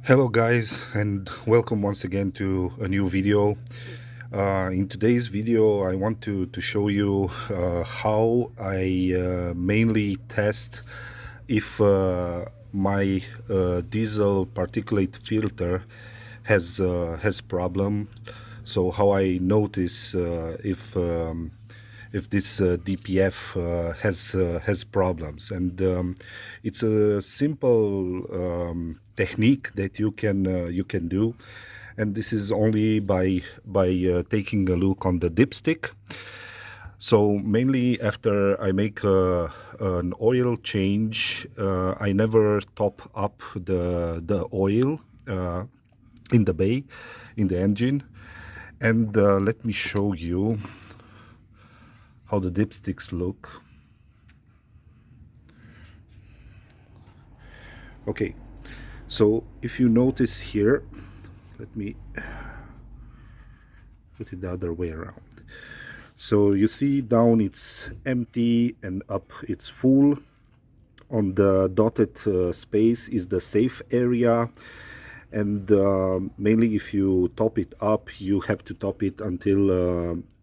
Hello guys, and welcome once again to a new video. In today's video I want to show you how I mainly test if my diesel particulate filter has problem. So how I notice if this DPF has problems, and it's a simple technique that you can do, and this is only by taking a look on the dipstick. So mainly after I make an oil change, I never top up the oil in the bay, in the engine, and let me show you how the dipsticks look. Okay, so if you notice here, let me put it the other way around. So you see down it's empty and up it's full. On the dotted space is the safe area, and mainly if you top it up, you have to top it until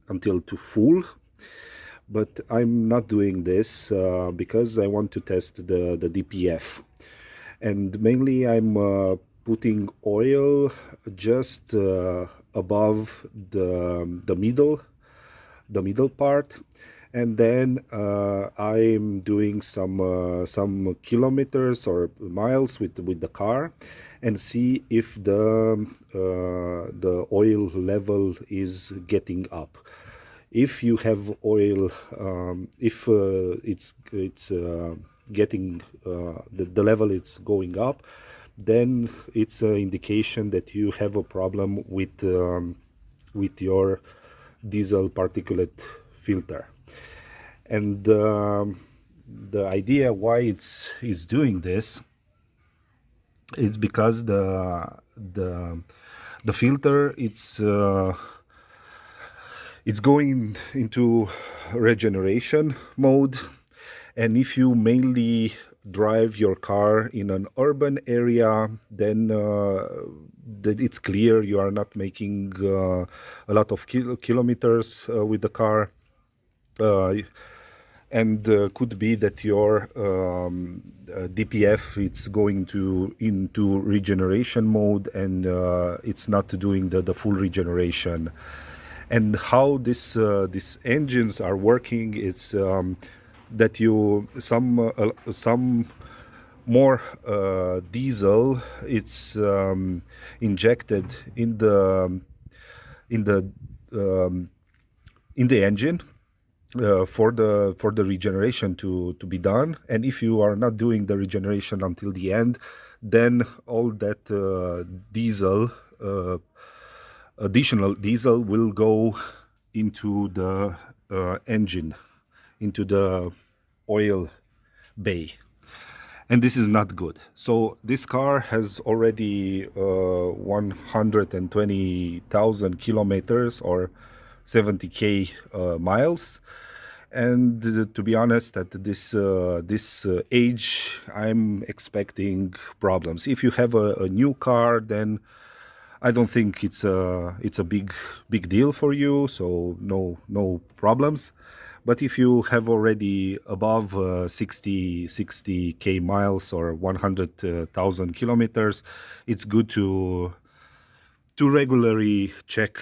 to full. But I'm not doing this because I want to test the DPF, and mainly I'm putting oil just above the middle part, and then I'm doing some kilometers or miles with the car, and see if the oil level is getting up. If you have oil, if it's getting the level it's going up, then it's an indication that you have a problem with your diesel particulate filter. And the idea why it's doing this is because the filter it's going into regeneration mode, and if you mainly drive your car in an urban area, then that it's clear you are not making a lot of kilometers with the car, and could be that your DPF it's going into regeneration mode, and it's not doing the full regeneration. And how these engines are working, it's that you some more diesel it's injected in the engine for the regeneration to be done. And if you are not doing the regeneration until the end, then all that diesel additional diesel will go into the engine, into the oil bay, and this is not good. So this car has already 120,000 kilometers or 70k miles, and to be honest, at this age, I'm expecting problems. If you have a new car, then I don't think it's a big deal for you, so no problems. But if you have already above 60k miles or 100,000 kilometers, it's good to regularly check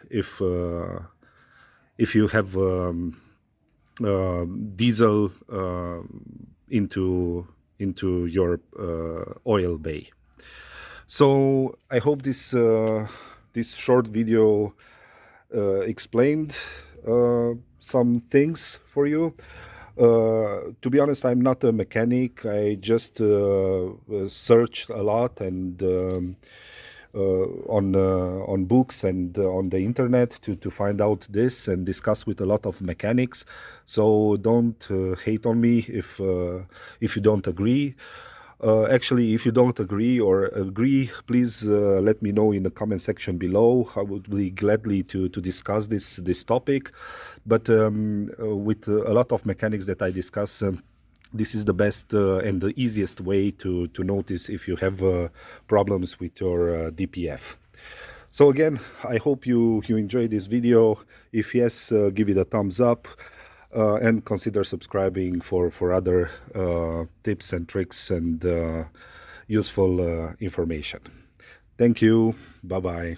if you have diesel into your oil bay. So I hope this short video explained some things for you. To be honest, I'm not a mechanic. I just searched a lot and on books and on the internet to find out this and discuss with a lot of mechanics. So don't hate on me if you don't agree. Actually, if you don't agree or agree, please let me know in the comment section below. I would be gladly to discuss this topic. But with a lot of mechanics that I discuss, This is the best and the easiest way to notice if you have problems with your DPF. So again, I hope you enjoyed this video. If yes, give it a thumbs up and consider subscribing for other tips and tricks and useful information. Thank you. Bye-bye.